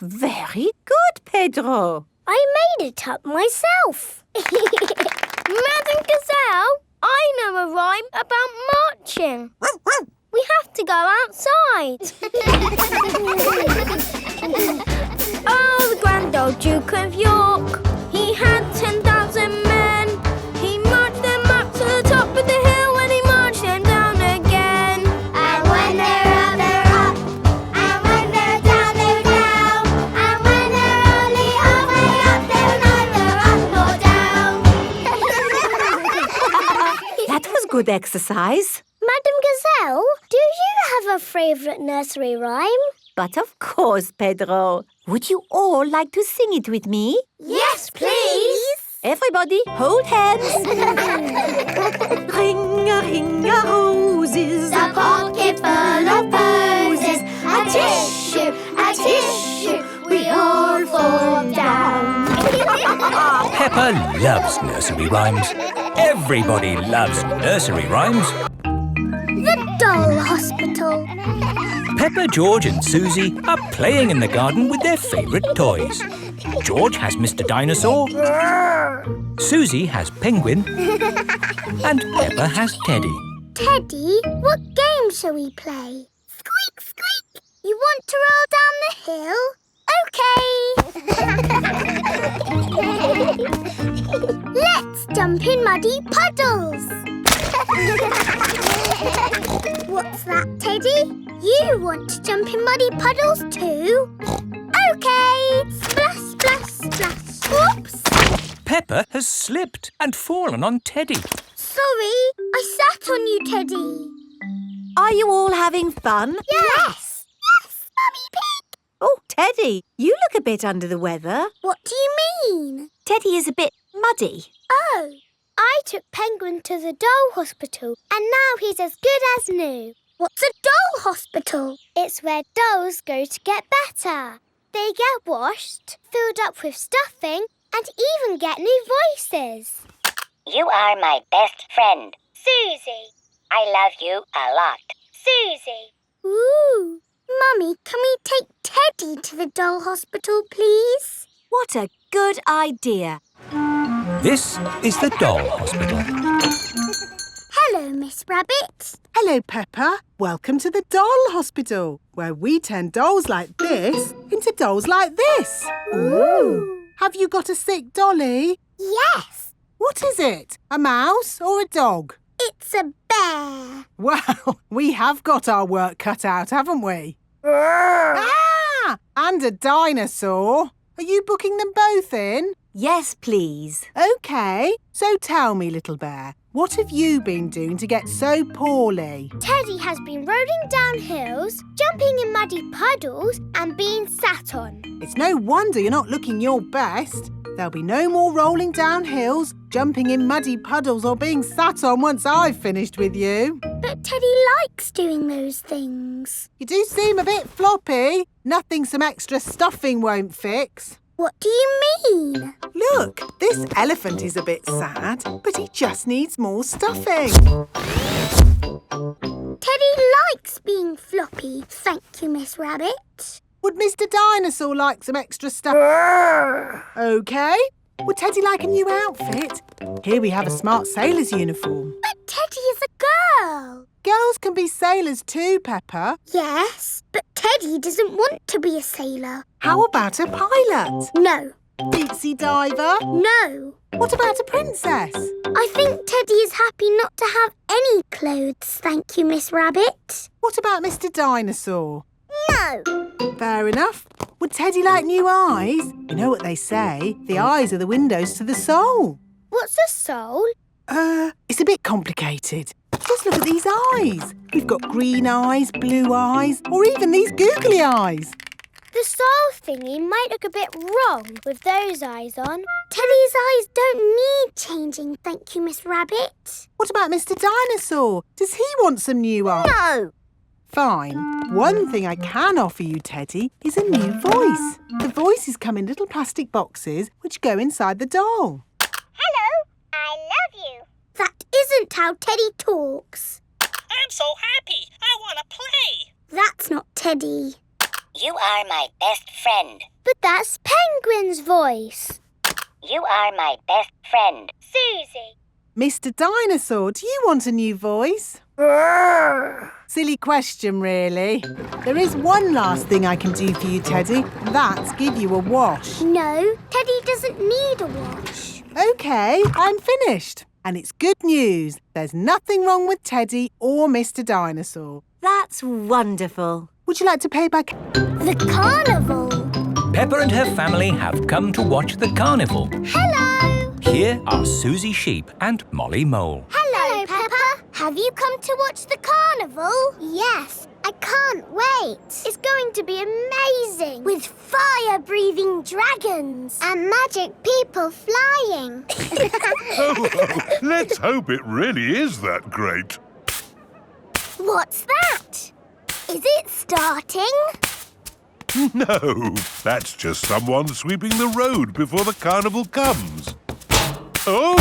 Very good, Pedro. I made it up myself. Madam Gazelle, I know a rhyme about marching. We have to go outside. Oh, the grand old Duke of York. He had 10,000 men. He marched them up to the top of the hill and he marched them down again. And when they're up, they're up. And when they're down, they're down. And when they're only halfway up, they're neither up nor down. That was good exercise. Madam Gazelle, do you have a favourite nursery rhyme? But of course, Pedro. Would you all like to sing it with me? Yes, please. Everybody, hold hands. Ring-a-ring-a-roses, A pocket full of posies. A tissue, we all fall down. Peppa loves nursery rhymes. Everybody loves nursery rhymes. The Doll Hospital. Peppa, George and Susie are playing in the garden with their favourite toys. George has Mr. Dinosaur, Susie has Penguin, and Peppa has Teddy. Teddy, what game shall we play? Squeak, squeak. You want to roll down the hill? OK. jump in muddy puddles. What's that, Teddy? You want to jump in muddy puddles too? OK! Splash, splash, splash. Whoops! Peppa has slipped and fallen on Teddy. Sorry, I sat on you, Teddy. Are you all having fun? Yes! Yes, Mummy Pig! Oh, Teddy, you look a bit under the weather. What do you mean? Teddy is a bit muddy. Oh, I took Penguin to the doll hospital and now he's as good as new. What's a doll hospital? It's where dolls go to get better. They get washed, filled up with stuffing and even get new voices. You are my best friend. Susie. I love you a lot. Susie. Ooh. Mummy, can we take Teddy to the doll hospital, please? What a good idea. This is the doll hospital. Hello, Miss Rabbit. Hello, Peppa. Welcome to the doll hospital, where we turn dolls like this into dolls like this. Ooh. Have you got a sick dolly? Yes. What is it? A mouse or a dog? It's a bear. Well, we have got our work cut out, haven't we? Ah! And a dinosaur. Are you booking them both in? Yes, please. OK. So tell me, little bear, what have you been doing to get so poorly? Teddy has been rolling down hills, jumping in muddy puddles and being sat on. It's no wonder you're not looking your best. There'll be no more rolling down hills, jumping in muddy puddles or being sat on once I've finished with you. But Teddy likes doing those things. You do seem a bit floppy. Nothing some extra stuffing won't fix. What do you mean? Look, this elephant is a bit sad, but he just needs more stuffing. Teddy likes being floppy, thank you, Miss Rabbit. Would Mr. Dinosaur like some extra stuff? OK. Would Teddy like a new outfit? Here we have a smart sailor's uniform. But Teddy is a girl. Girls can be sailors too, Peppa. Yes, but Teddy doesn't want to be a sailor. How about a pilot? No. Deep-sea diver? No. What about a princess? I think Teddy is happy not to have any clothes, thank you, Miss Rabbit. What about Mr. Dinosaur? No. Fair enough. Would Teddy like new eyes? You know what they say, the eyes are the windows to the soul. What's a soul? It's a bit complicated. Just look at these eyes. We've got green eyes, blue eyes, or even these googly eyes. The soul thingy might look a bit wrong with those eyes on. Teddy's eyes don't need changing, thank you, Miss Rabbit. What about Mr. Dinosaur? Does he want some new eyes? No. Fine. One thing I can offer you, Teddy, is a new voice. The voices come in little plastic boxes which go inside the doll. Hello, I love you. That isn't how Teddy talks. I'm so happy. I want to play. That's not Teddy. You are my best friend. But that's Penguin's voice. You are my best friend. Susie. Mr. Dinosaur, do you want a new voice? Silly question, really. There is one last thing I can do for you, Teddy. That's give you a wash. No, Teddy doesn't need a wash. OK, I'm finished. And it's good news. There's nothing wrong with Teddy or Mr. Dinosaur. That's wonderful. Would you like to pay by... The carnival. Peppa and her family have come to watch the carnival. Hello. Here are Susie Sheep and Molly Mole. Hello, Peppa. Have you come to watch the carnival? Yes. I can't wait. It's going to be amazing. With fire-breathing dragons. And magic people flying. Oh, let's hope it really is that great. What's that? Is it starting? No, that's just someone sweeping the road before the carnival comes. Oh,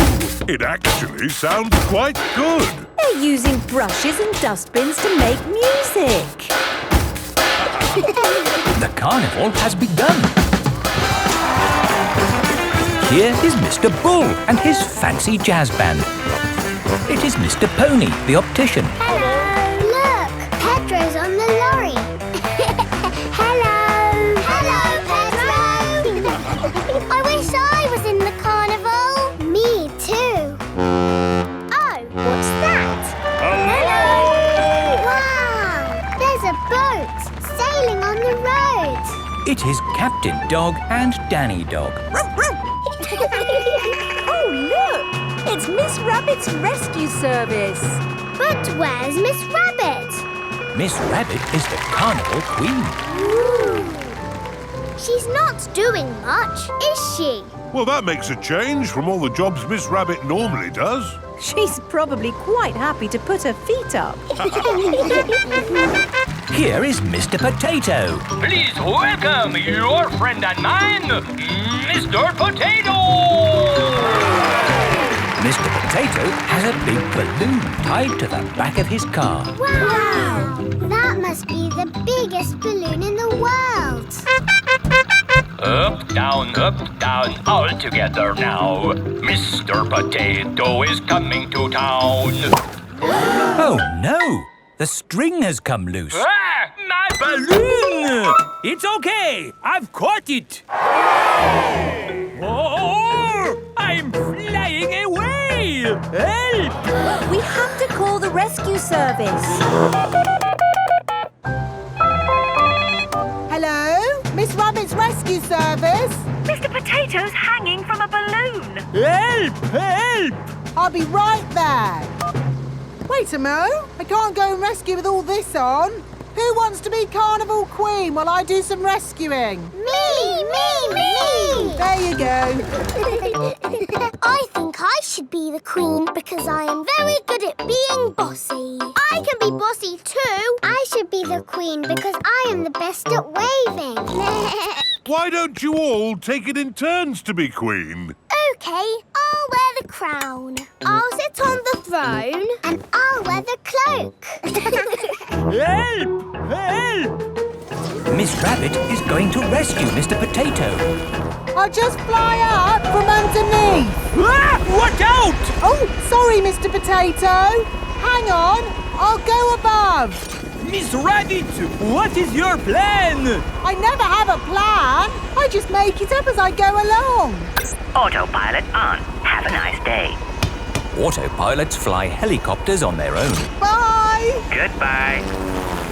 it actually sounds quite good. They're using brushes and dustbins to make music. The carnival has begun. Here is Mr. Bull and his fancy jazz band. It is Mr. Pony, the optician. Hello. Look, Pedro's on the lorry. Hello. Hello, Pedro. I wish I was in the carnival. Me too. It is Captain Dog and Danny Dog. Oh, look! It's Miss Rabbit's rescue service. But where's Miss Rabbit? Miss Rabbit is the Carnival Queen. Ooh. She's not doing much, is she? Well, that makes a change from all the jobs Miss Rabbit normally does. She's probably quite happy to put her feet up. Here is Mr. Potato. Please welcome your friend and mine, Mr. Potato! Mr. Potato has a big balloon tied to the back of his car. Wow! That must be the biggest balloon in the world. Up, down, all together now. Mr. Potato is coming to town. Oh, no! The string has come loose. Ah, my balloon! It's okay. I've caught it. Oh, I'm flying away. Help! We have to call the rescue service. Hello? Miss Rabbit's rescue service? Mr. Potato's hanging from a balloon. Help! Help! I'll be right there. Wait a mo. I can't go and rescue with all this on. Who wants to be Carnival Queen while I do some rescuing? Me! There you go. I think I should be the queen because I am very good at being bossy. I can be bossy too. I should be the queen because I am the best at waving. Why don't you all take it in turns to be queen? OK, I'll wear the crown. I'll sit on the throne and I'll wear the cloak. Help! Help! Miss Rabbit is going to rescue Mr. Potato. I'll just fly up from underneath. Ah! Watch out! Oh, sorry, Mr. Potato. Hang on. I'll go above. Miss Rabbit, what is your plan? I never have a plan. I just make it up as I go along. Autopilot on. Have a nice day. Autopilots fly helicopters on their own. Bye. Goodbye.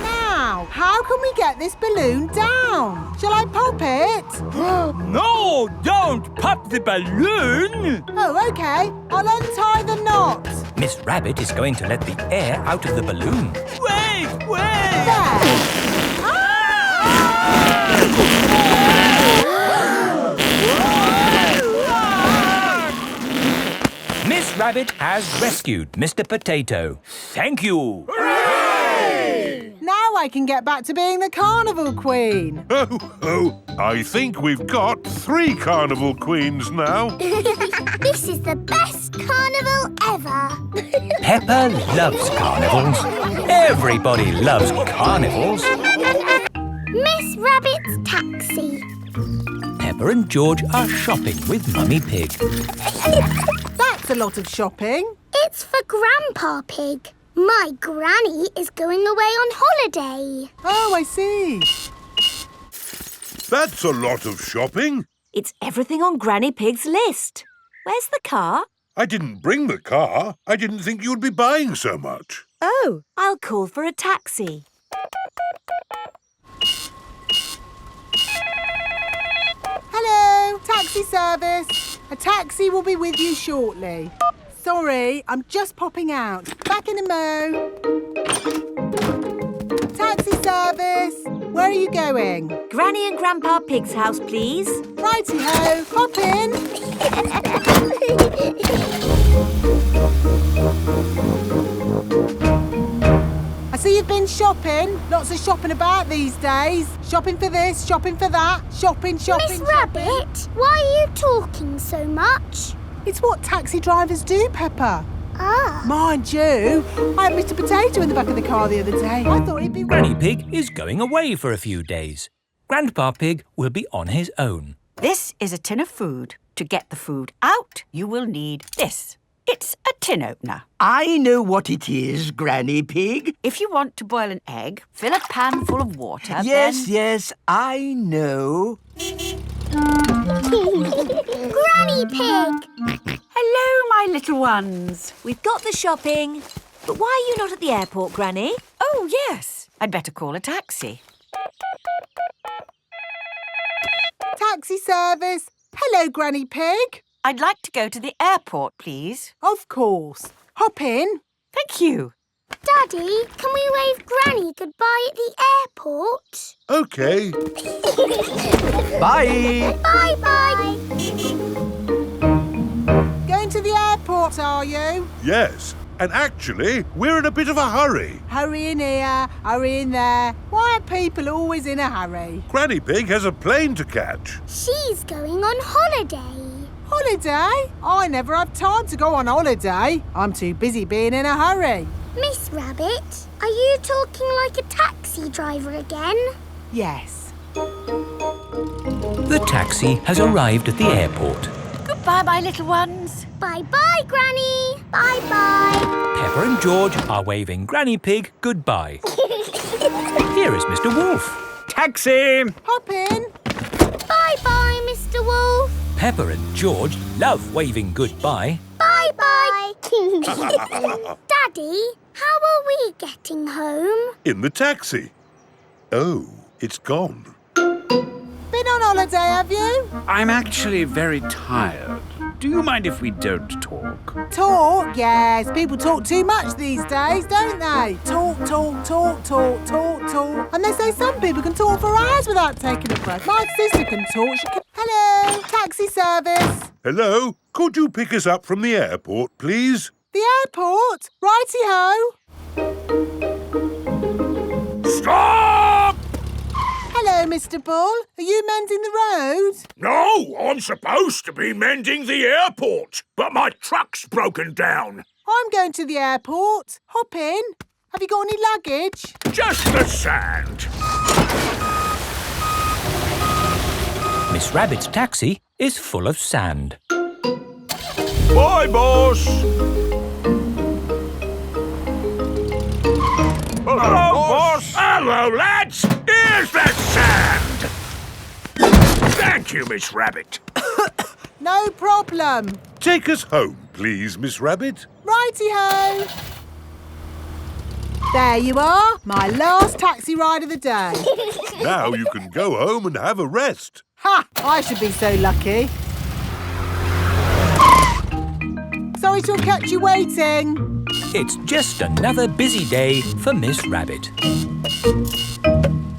Now, how can we get this balloon down? Shall I pop it? No, don't pop the balloon. Oh, OK. I'll untie the knot. Miss Rabbit is going to let the air out of the balloon. Wait! There. Miss Rabbit has rescued Mr. Potato. Thank you. Hooray! Now I can get back to being the Carnival Queen. Oh, I think we've got 3 Carnival Queens now. This is the best carnival ever. Peppa loves carnivals. Everybody loves carnivals. Miss Rabbit's taxi. Peppa and George are shopping with Mummy Pig. That's a lot of shopping. It's for Grandpa Pig. My granny is going away on holiday. Oh, I see. That's a lot of shopping. It's everything on Granny Pig's list. Where's the car? I didn't bring the car. I didn't think you'd be buying so much. Oh, I'll call for a taxi. Hello, taxi service. A taxi will be with you shortly. Sorry, I'm just popping out. Back in a mo. Taxi service. Where are you going? Granny and Grandpa Pig's house, please. Righty-ho. Hop in. I see you've been shopping. Lots of shopping about these days. Shopping for this, shopping for that. Shopping. Miss Rabbit, why are you talking so much? It's what taxi drivers do, Peppa. Ah. Mind you, I had Mr. Potato in the back of the car the other day. I thought he'd be... Granny Pig is going away for a few days. Grandpa Pig will be on his own. This is a tin of food. To get the food out, you will need this. It's a tin opener. I know what it is, Granny Pig. If you want to boil an egg, fill a pan full of water, Yes, I know. Granny Pig! Hello, my little ones. We've got the shopping. But why are you not at the airport, Granny? Oh, yes. I'd better call a taxi. Taxi service. Hello, Granny Pig. I'd like to go to the airport, please. Of course. Hop in. Thank you. Daddy, can we wave Granny goodbye at the airport? OK. Bye. Bye-bye. Going to the airport, are you? Yes. And actually, we're in a bit of a hurry. Hurry in here, hurry in there. Why are people always in a hurry? Granny Pig has a plane to catch. She's going on holiday. Holiday? I never have time to go on holiday. I'm too busy being in a hurry. Miss Rabbit, are you talking like a taxi driver again? Yes. The taxi has arrived at the airport. Goodbye, my little ones. Bye-bye, Granny. Bye-bye. Peppa and George are waving Granny Pig goodbye. Here is Mr. Wolf. Taxi! Hop in. Bye-bye, Mr. Wolf. Peppa and George love waving goodbye. Bye-bye. Daddy, how are we getting home? In the taxi. Oh, it's gone. Been on holiday, have you? I'm actually very tired. Do you mind if we don't talk? Talk? Yes. People talk too much these days, don't they? Talk, talk, talk, talk, talk, talk. And they say some people can talk for hours without taking a breath. My sister can talk. She can... Hello, taxi service. Hello? Could you pick us up from the airport, please? The airport? Righty-ho. Stop! Hello, Mr. Bull. Are you mending the road? No, I'm supposed to be mending the airport, but my truck's broken down. I'm going to the airport. Hop in. Have you got any luggage? Just the sand. Miss Rabbit's taxi is full of sand. Bye, boss. Hello, boss. Hello, lads. Here's the sand. Thank you, Miss Rabbit. No problem. Take us home, please, Miss Rabbit. Righty-ho. There you are, my last taxi ride of the day. Now you can go home and have a rest. Ha! I should be so lucky. Sorry to have kept you waiting. It's just another busy day for Miss Rabbit.